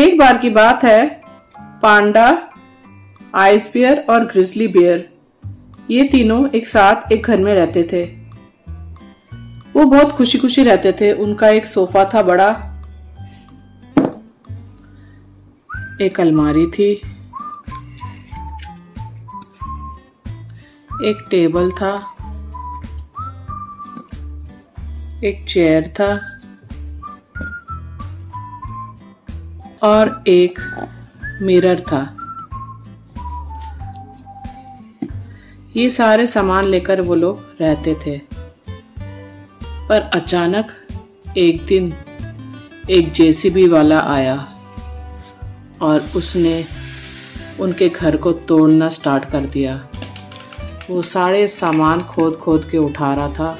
एक बार की बात है, पांडा, आइस बियर और ग्रिजली बियर ये तीनों एक साथ एक घर में रहते थे। वो बहुत खुशी खुशी रहते थे। उनका एक सोफा था बड़ा, एक अलमारी थी, एक टेबल था, एक चेयर था और एक मिरर था। ये सारे सामान लेकर वो लोग रहते थे। पर अचानक एक दिन एक जेसीबी वाला आया और उसने उनके घर को तोड़ना स्टार्ट कर दिया। वो सारे सामान खोद खोद के उठा रहा था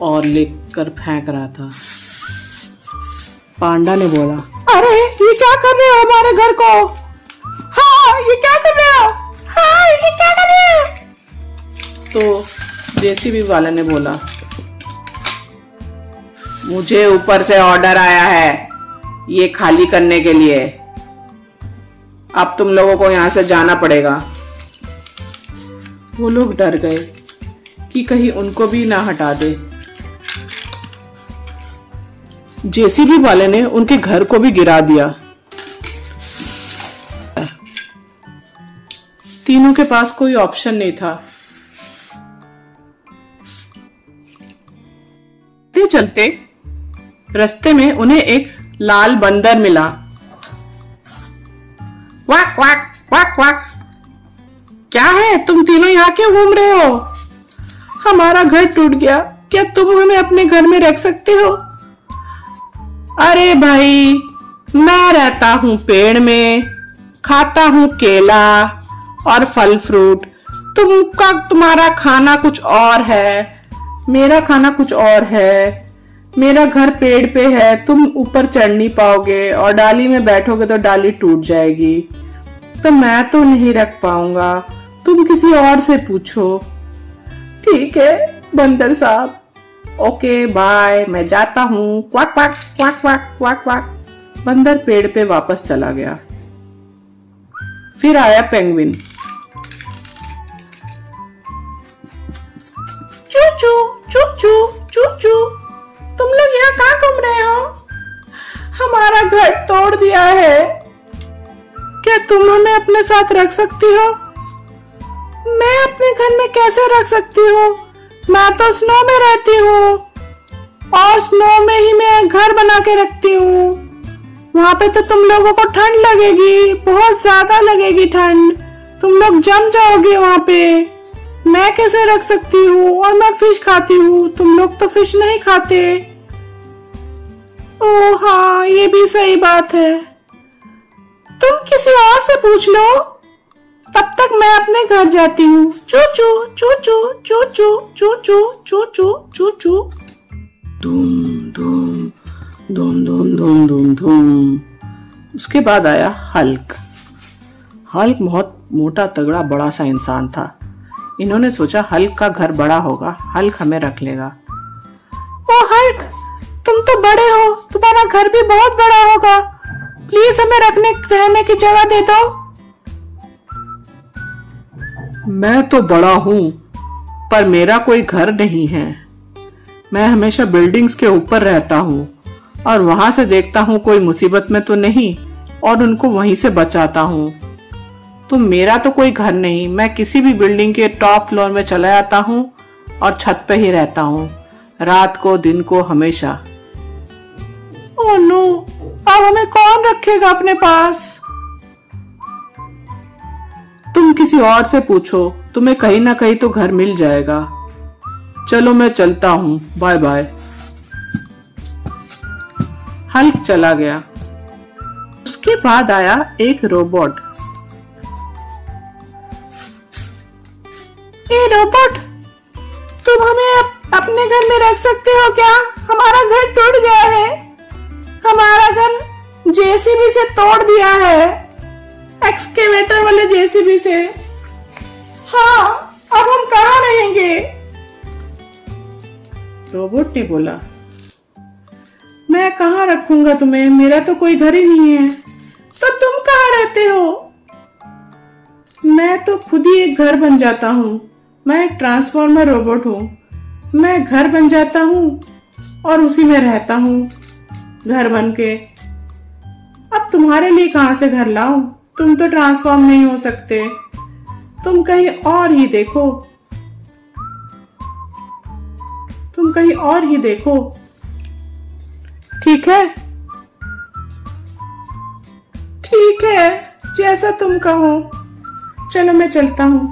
और लेकर फेंक रहा था। पांडा ने बोला, अरे ये क्या कर रहे हो हमारे घर को? हाँ, ये क्या कर रहे हो? हाँ, ये क्या कर रहे हो? तो जेसीबी वाले ने बोला, मुझे ऊपर से ऑर्डर आया है ये खाली करने के लिए। अब तुम लोगों को यहां से जाना पड़ेगा। वो लोग डर गए कि कहीं उनको भी ना हटा दे। जेसीबी वाले ने उनके घर को भी गिरा दिया। तीनों के पास कोई ऑप्शन नहीं था। चलते रास्ते में उन्हें एक लाल बंदर मिला। वाक वाक वाक वाक, क्या है तुम तीनों यहाँ क्यों घूम रहे हो? हमारा घर टूट गया, क्या तुम हमें अपने घर में रख सकते हो? अरे भाई, मैं रहता हूँ पेड़ में, खाता हूँ केला और फल फ्रूट। तुम्हारा खाना कुछ और है, मेरा खाना कुछ और है। मेरा घर पेड़ पे है, तुम ऊपर चढ़ नहीं पाओगे और डाली में बैठोगे तो डाली टूट जाएगी, तो मैं तो नहीं रख पाऊंगा। तुम किसी और से पूछो। ठीक है बंदर साहब, ओके बाय, मैं जाता हूँ। Quack quack quack quack quack quack. बंदर पेड़ पे वापस चला गया। फिर आया पेंगुइन। चू चू चू चू चू चू, तुम लोग यहाँ कहाँ घूम रहे हो? हमारा घर तोड़ दिया है, क्या तुम हमें अपने साथ रख सकती हो? मैं अपने घर में कैसे रख सकती हूँ? मैं तो स्नो में रहती हूँ और स्नो में ही मैं घर बना के रखती हूँ। वहां पे तो तुम लोगों को ठंड लगेगी, बहुत ज्यादा लगेगी ठंड, तुम लोग जम जाओगे वहां पे। मैं कैसे रख सकती हूँ? और मैं फिश खाती हूँ, तुम लोग तो फिश नहीं खाते। ओह हाँ, ये भी सही बात है। तुम किसी और से पूछ लो, तब तक मैं अपने घर जाती हूँ। चू चू चू चू चू चू चू चू चू चू चू चू। धूम धूम धूम धूम धूम धूम धूम। उसके बाद आया हल्क। हल्क बहुत मोटा तगड़ा बड़ा सा इंसान था। इन्होंने सोचा हल्क का घर बड़ा होगा, हल्क हमें रख लेगा। ओ हल्क, तुम तो बड़े हो, तुम्हारा घर भी बहुत बड़ा होगा, प्लीज हमें रहने की जगह दे दो। मैं तो बड़ा हूँ, पर मेरा कोई घर नहीं है। मैं हमेशा बिल्डिंग्स के ऊपर रहता हूँ और वहां से देखता हूँ कोई मुसीबत में तो नहीं और उनको वहीं से बचाता हूँ। तो मेरा तो कोई घर नहीं, मैं किसी भी बिल्डिंग के टॉप फ्लोर में चला जाता हूँ और छत पे ही रहता हूँ, रात को दिन को हमेशा। ओह नो, अब हमें कौन रखेगा अपने पास? तुम किसी और से पूछो, तुम्हें कहीं ना कहीं तो घर मिल जाएगा। चलो मैं चलता हूँ, बाय बाय। हल्क चला गया। उसके बाद आया एक रोबोट। ए रोबोट, तुम हमें अपने घर में रख सकते हो क्या? हमारा घर टूट गया है, हमारा घर जेसीबी से तोड़ दिया है, एक्सकेवेटर वाले जेसीबी से। हाँ, अब हम कहाँ रहेंगे? रोबोट ने बोला, मैं कहाँ रखूंगा तुम्हें, मेरा तो कोई घर ही नहीं है। तो तुम कहाँ रहते हो? मैं तो खुद ही एक घर बन जाता हूँ। मैं एक ट्रांसफॉर्मर रोबोट हूँ। मैं घर बन जाता हूँ और उसी में रहता हूँ घर बन के। अब तुम्हारे लिए कहाँ से घर लाऊं? तुम तो ट्रांसफॉर्म नहीं हो सकते। तुम कहीं और ही देखो, तुम कहीं और ही देखो। ठीक है, ठीक है, जैसा तुम कहो। चलो मैं चलता हूं।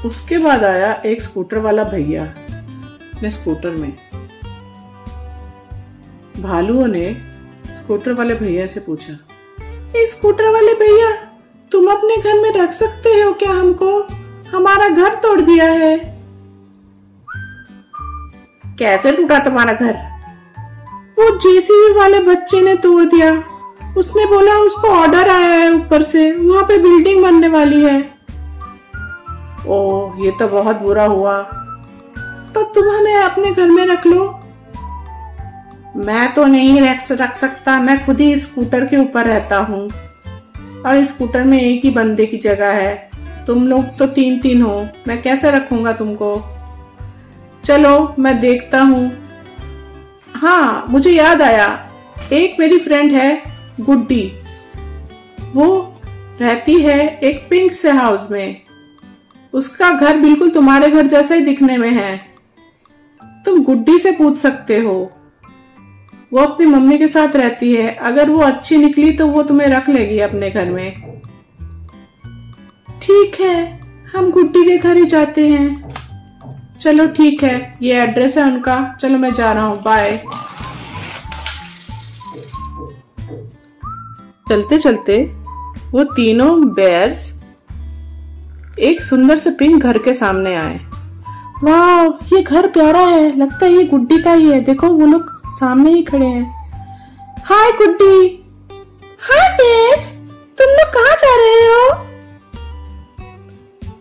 उसके बाद आया एक स्कूटर वाला भैया अपने स्कूटर में। भालुओं ने स्कूटर वाले भैया से पूछा, ए स्कूटर वाले भैया, तुम अपने घर में रख सकते हो क्या हमको? हमारा घर तोड़ दिया है। कैसे टूटा तुम्हारा घर? वो जेसीबी वाले बच्चे ने तोड़ दिया। उसने बोला उसको ऑर्डर आया है ऊपर से, वहां पे बिल्डिंग बनने वाली है। ओह, ये तो बहुत बुरा हुआ। तो तुम हमें अपने घर में रख लो। मैं तो नहीं रख सकता। मैं खुद ही स्कूटर के ऊपर रहता हूँ और इस स्कूटर में एक ही बंदे की जगह है। तुम लोग तो 3-3 हो, मैं कैसे रखूंगा तुमको? चलो मैं देखता हूँ। हाँ, मुझे याद आया, एक मेरी फ्रेंड है गुड्डी। वो रहती है एक पिंक से हाउस में। उसका घर बिल्कुल तुम्हारे घर जैसा ही दिखने में है। तुम गुड्डी से पूछ सकते हो। वो अपनी मम्मी के साथ रहती है। अगर वो अच्छी निकली तो वो तुम्हें रख लेगी अपने घर में। ठीक है, हम गुड्डी के घर ही जाते हैं। चलो ठीक है, ये एड्रेस है उनका। चलो मैं जा रहा हूँ, बाय। चलते चलते वो तीनों बेयर्स एक सुंदर से पिंक घर के सामने आए। वाह, ये घर प्यारा है, लगता है ये गुड्डी का ही है। देखो वो लोग सामने ही खड़े हैं। हाय गुड्डी। हाय बेयर्स, तुम लोग कहाँ जा रहे हो?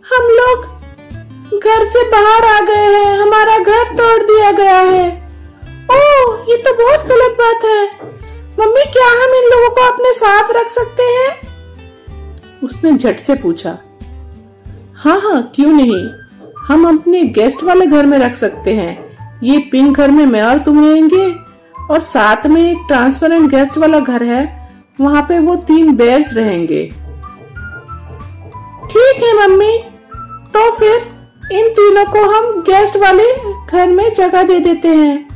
हम लोग घर से बाहर आ गए हैं, हमारा घर तोड़ दिया गया है। ओह, ये तो बहुत गलत बात है। मम्मी, क्या हम इन लोगों को अपने साथ रख सकते हैं? उसने झट से पूछा। हाँ हाँ, क्यों नहीं, हम अपने गेस्ट वाले घर में रख सकते हैं। ये पिंक घर में मैं और तुम रहेंगे और साथ में एक ट्रांसपेरेंट गेस्ट वाला घर है, वहां पे वो 3 बेयर्स रहेंगे। ठीक है मम्मी, तो फिर इन तीनों को हम गेस्ट वाले घर में जगह दे देते हैं।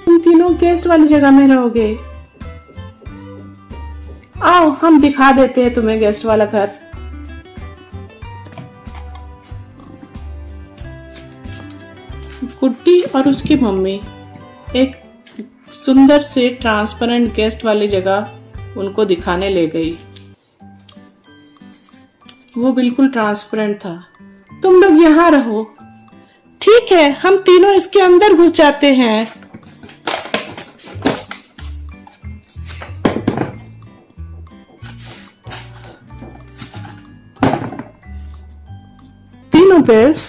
तुम तीनों गेस्ट वाली जगह में रहोगे। आओ, हम दिखा देते हैं तुम्हें गेस्ट वाला घर। गुड्डी और उसकी मम्मी एक सुंदर से ट्रांसपेरेंट गेस्ट वाली जगह उनको दिखाने ले गई। वो बिल्कुल ट्रांसपेरेंट था। तुम लोग यहाँ रहो। ठीक है, हम तीनों इसके अंदर घुस जाते हैं। तीनों बेयर्स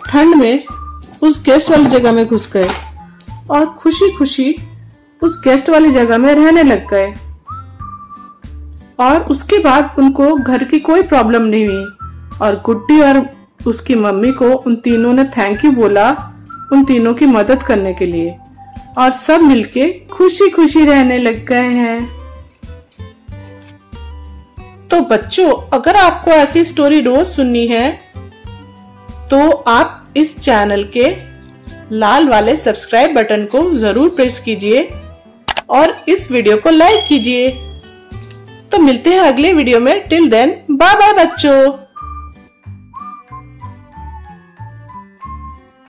ठंड में उस गेस्ट वाली जगह में घुस गए और खुशी खुशी उस गेस्ट वाली जगह में रहने लग गए। और उसके बाद उनको घर की कोई प्रॉब्लम नहीं हुई और गुड्डी और उसकी मम्मी को उन तीनों ने थैंक यू बोला उन तीनों की मदद करने के लिए, और सब मिलके खुशी खुशी रहने लग गए हैं। तो बच्चों, अगर आपको ऐसी स्टोरी रोज सुननी है तो आप इस चैनल के लाल वाले सब्सक्राइब बटन को जरूर प्रेस कीजिए और इस वीडियो को लाइक कीजिए। तो मिलते हैं अगले वीडियो में। टिल देन, बाय बाय बच्चों।